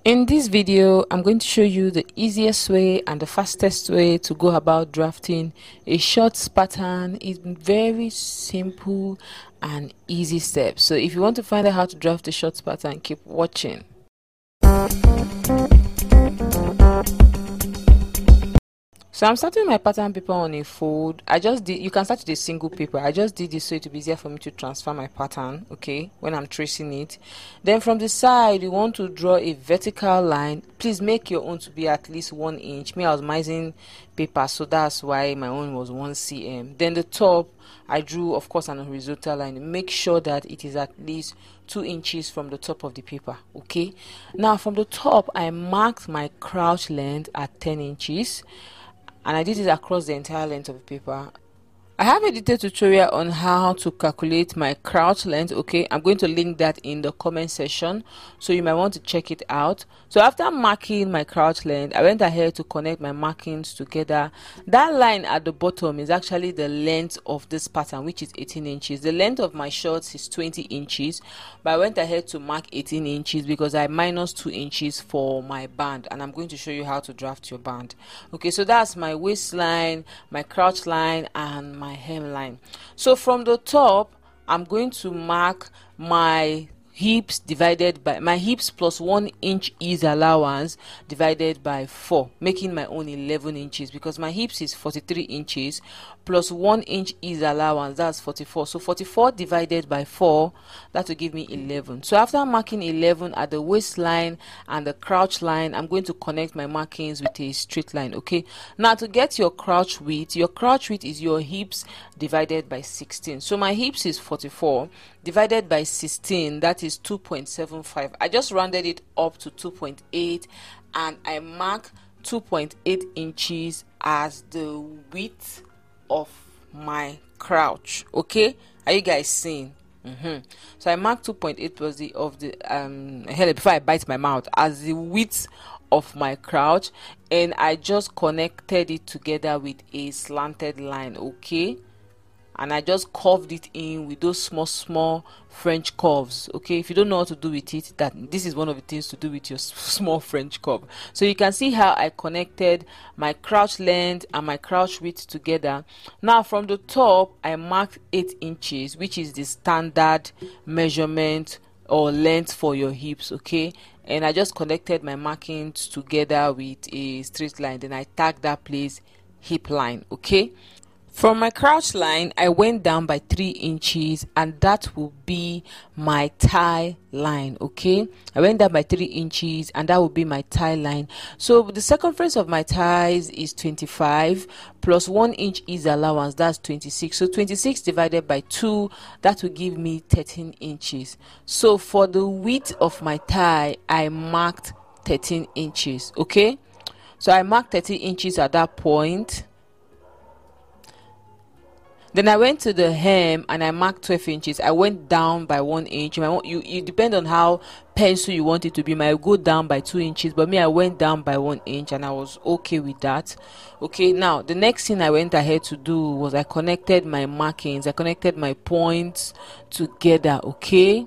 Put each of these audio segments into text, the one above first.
In this video, I'm going to show you the easiest way and the fastest way to go about drafting a shorts pattern in very simple and easy steps. So if you want to find out how to draft a shorts pattern, keep watching. So I'm starting my pattern paper on a fold. You can start with a single paper. I just did this so it will be easier for me to transfer my pattern, okay, when I'm tracing it. Then from the side, you want to draw a vertical line. Please make your own to be at least 1 inch. Me, I was mising paper, so that's why my own was 1 cm. Then the top, I drew, of course, an horizontal line. Make sure that it is at least 2 inches from the top of the paper, okay. Now from the top, I marked my crouch length at 10 inches. And I did it across the entire length of the paper. I have a detailed tutorial on how to calculate my crouch length, okay. I'm going to link that in the comment section, so you might want to check it out. So after marking my crouch length, I went ahead to connect my markings together. That line at the bottom is actually the length of this pattern, which is 18 inches. The length of my shorts is 20 inches, but I went ahead to mark 18 inches because I minus 2 inches for my band, and I'm going to show you how to draft your band. Okay, so that's my waistline, my crouch line, and my hemline. So from the top, I'm going to mark my hips divided by my hips plus 1 inch ease allowance divided by 4, making my own 11 inches because my hips is 43 inches plus 1 inch ease allowance, that's 44. So 44 divided by 4, that will give me 11. So after marking 11 at the waistline and the crouch line, I'm going to connect my markings with a straight line, okay. Now to get your crouch width is your hips divided by 16. So my hips is 44 divided by 16, that is 2.75. I just rounded it up to 2.8 and I mark 2.8 inches as the width of my crouch, okay. Are you guys seeing? So I mark 2.8 plus the of the before I bite my mouth as the width of my crouch, and I just connected it together with a slanted line, okay. And I just curved it in with those small French curves, okay. If you don't know what to do with it, this is one of the things to do with your small French curve. So you can see how I connected my crouch length and my crouch width together. Now from the top, I marked 8 inches, which is the standard measurement or length for your hips, okay. And I just connected my markings together with a straight line. Then I tagged that place hip line, okay. From my crouch line, I went down by 3 inches, and that will be my thigh line, okay. I went down by 3 inches, and that will be my thigh line. So the circumference of my thighs is 25 plus 1 inch ease allowance, that's 26. So 26 divided by 2, that will give me 13 inches. So for the width of my thigh, I marked 13 inches, okay. So I marked 13 inches at that point. Then I went to the hem and I marked 12 inches. I went down by 1 inch. You depend on how pencil you want it to be. Might go down by 2 inches, but me, I went down by 1 inch and I was okay with that. Okay, now the next thing I went ahead to do was I connected my markings. I connected my points together, okay.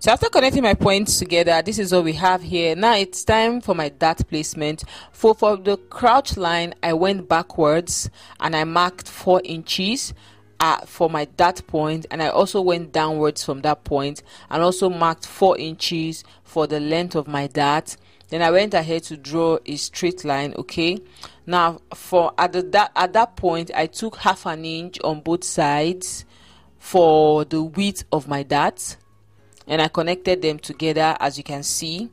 So after connecting my points together, this is what we have here. Now it's time for my dart placement. For the crouch line, I went backwards and I marked 4 inches for my dart point, and I also went downwards from that point and also marked 4 inches for the length of my dart. Then I went ahead to draw a straight line, okay. Now at that point, I took half an inch on both sides for the width of my dart, and I connected them together, as you can see.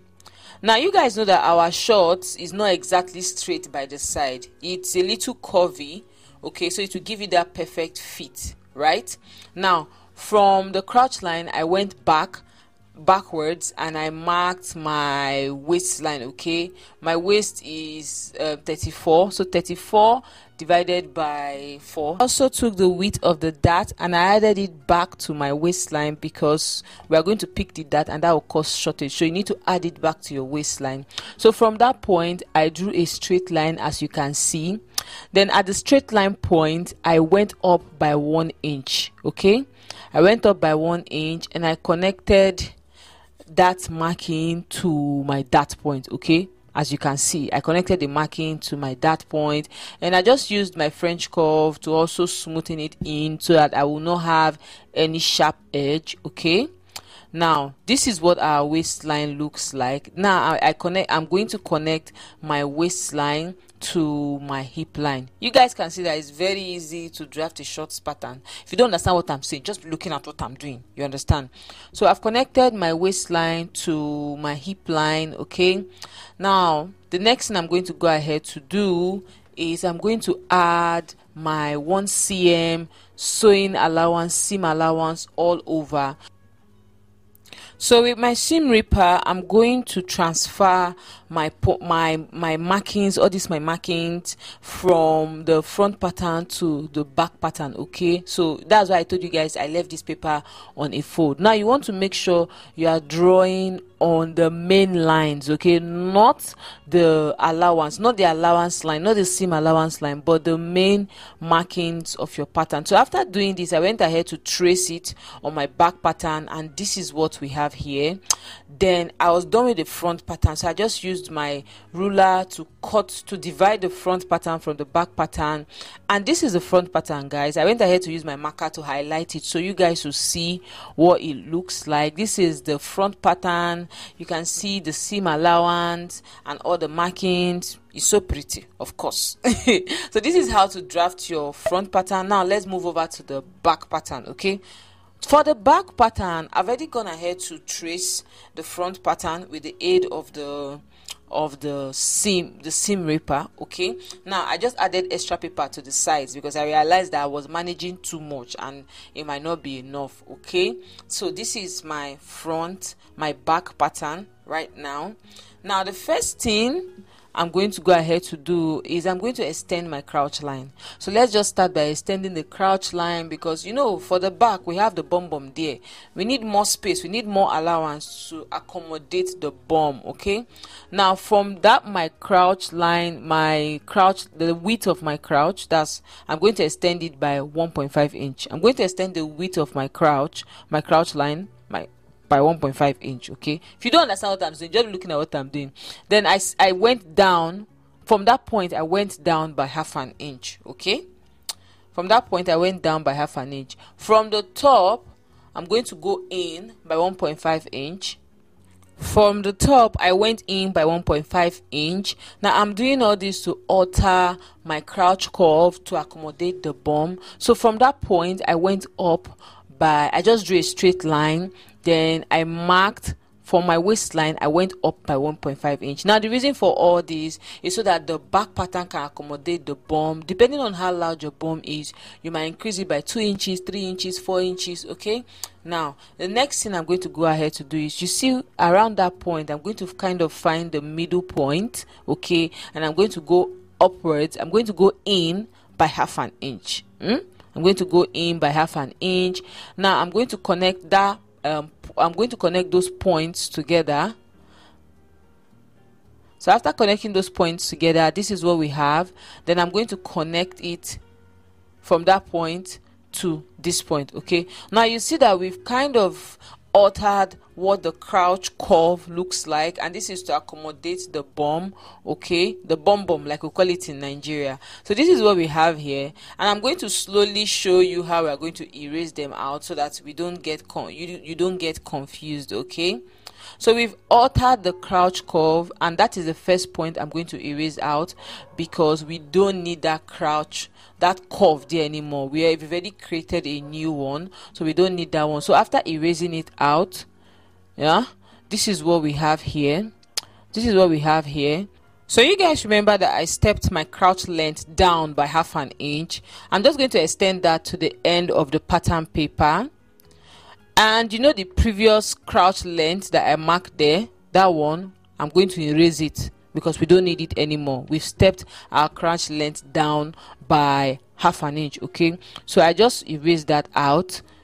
Now you guys know that our shorts is not exactly straight by the side, it's a little curvy, okay, so it will give you that perfect fit, right? Now from the crouch line, I went backwards and I marked my waistline, okay. My waist is 34, so 34 divided by 4. I also took the width of the dart and I added it back to my waistline because we are going to pick the dart and that will cause shortage, so you need to add it back to your waistline. So from that point, I drew a straight line, as you can see. Then at the straight line point, I went up by 1 inch, okay. I went up by 1 inch and I connected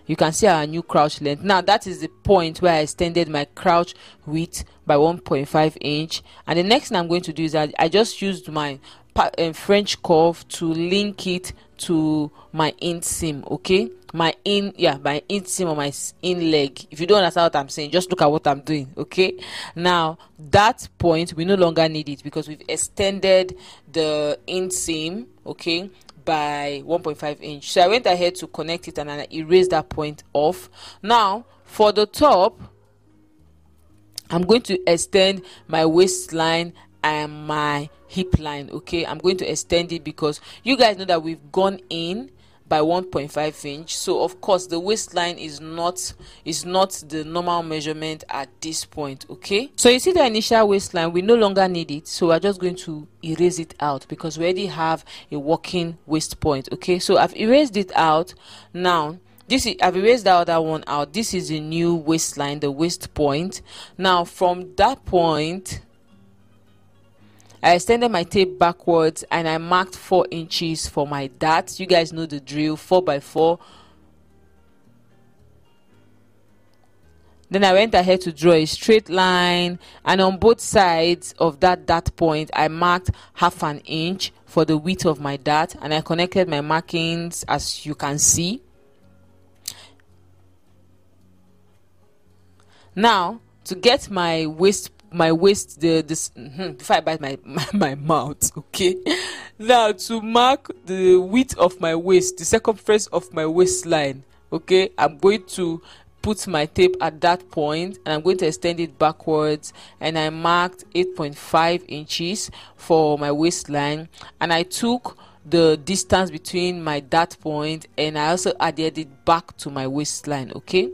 you can see our new crouch length. Now that is the point where I extended my crouch width by 1.5 inch, and the next thing I'm going to do is that I just used my French curve to link it to my inseam. Okay, my inseam or my in leg. If you don't understand what I'm saying, just look at what I'm doing. Okay, now that point we no longer need it because we've extended the inseam, okay, by 1.5 inch. So I went ahead to connect it and I erased that point off. Now for the top, I'm going to extend my waistline and my hip line. Okay, I'm going to extend it because you guys know that we've gone in by 1.5 inch, so of course the waistline is not the normal measurement at this point. Okay, so you see the initial waistline, we no longer need it, so we're just going to erase it out because we already have a working waist point. Okay, so I've erased it out. Now I've erased the other one out. This is the new waistline, the waist point. Now from that point I extended my tape backwards and I marked 4 inches for my dart. You guys know the drill, 4x4. Then I went ahead to draw a straight line, and on both sides of that dart point I marked 1/2 inch for the width of my dart, and I connected my markings as you can see. Now to get my waist, before I bite my mouth, okay, now to mark the width of my waist, the circumference of my waistline, okay, I'm going to put my tape at that point and I'm going to extend it backwards, and I marked 8.5 inches for my waistline, and I took the distance between my dart point and I also added it back to my waistline. Okay,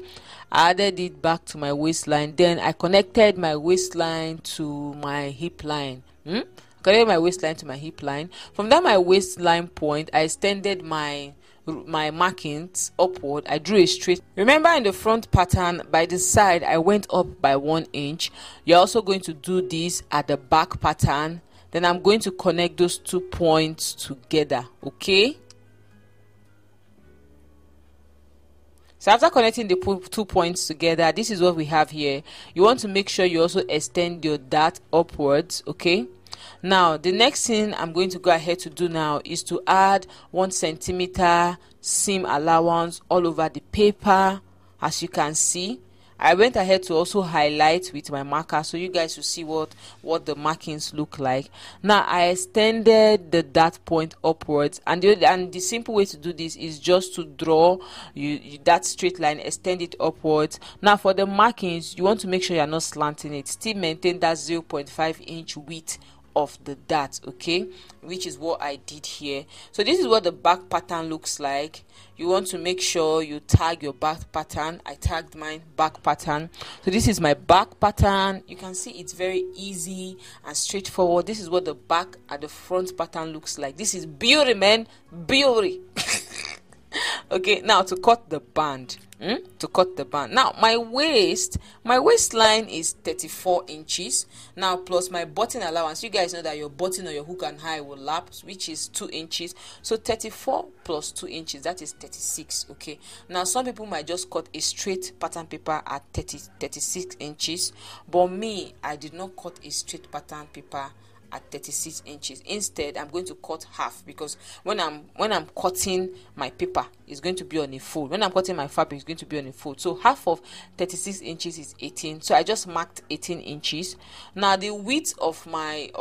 I added it back to my waistline, then I connected my waistline to my hip line. Connected my waistline to my hip line. From that my waistline point, I extended my markings upward. I drew a straight. Remember in the front pattern, by the side I went up by 1 inch. You're also going to do this at the back pattern. Then I'm going to connect those 2 points together. Okay, so after connecting the 2 points together, this is what we have here. You want to make sure you also extend your dart upwards. Okay, now the next thing I'm going to go ahead to do now is to add 1 centimeter seam allowance all over the paper. As you can see, I went ahead to also highlight with my marker so you guys will see what the markings look like. Now I extended the dart point upwards, and the simple way to do this is just to draw that straight line, extend it upwards. Now for the markings, you want to make sure you're not slanting it, still maintain that 0.5 inch width of the dart, okay, which is what I did here. So this is what the back pattern looks like. You want to make sure you tag your back pattern. I tagged mine back pattern. So this is my back pattern. You can see it's very easy and straightforward. This is what the back and the front pattern looks like. This is beauty, man, beauty. Okay, now to cut the band. Now my waistline is 34 inches. Now plus my button allowance, you guys know that your button or your hook and eye will lap, which is 2 inches. So 34 plus 2 inches, that is 36. Okay, now some people might just cut a straight pattern paper at 36 inches, but me, I did not cut a straight pattern paper at 36 inches. Instead, I'm going to cut half, because when I'm cutting my paper, it's going to be on a fold. When I'm cutting my fabric, it's going to be on a fold. So half of 36 inches is 18. So I just marked 18 inches. Now the width of my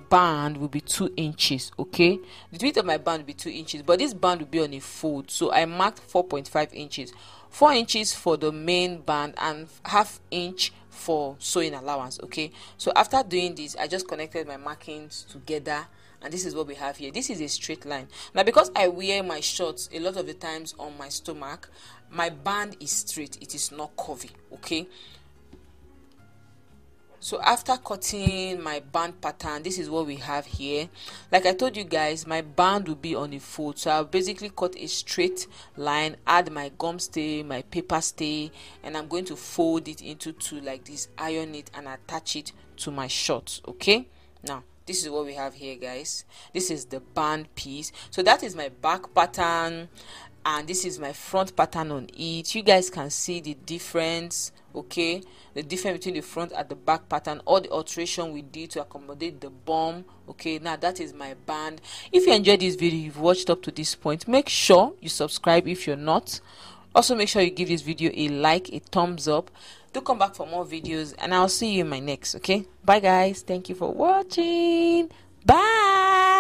band will be 2 inches. Okay, the width of my band will be 2 inches, but this band will be on a fold. So I marked 4.5 inches. 4 inches for the main band and ½ inch for sewing allowance. Okay, so after doing this, I just connected my markings together, and this is what we have here. This is a straight line. Now because I wear my shorts a lot of the times on my stomach, my band is straight, it is not curvy. Okay, so after cutting my band pattern, this is what we have here. Like I told you guys, my band will be on a fold, so I'll basically cut a straight line, add my gum stay, my paper stay, and I'm going to fold it into two like this, iron it and attach it to my shorts. Okay, now this is what we have here, guys. This is the band piece. So that is my back pattern. and this is my front pattern on it. You guys can see the difference, okay, the difference between the front and the back pattern, all the alteration we did to accommodate the bum. Okay, now that is my band. If you enjoyed this video, you've watched up to this point, make sure you subscribe if you're not. Also make sure you give this video a like, a thumbs up. Do come back for more videos, and I'll see you in my next. Okay, bye guys, thank you for watching. Bye.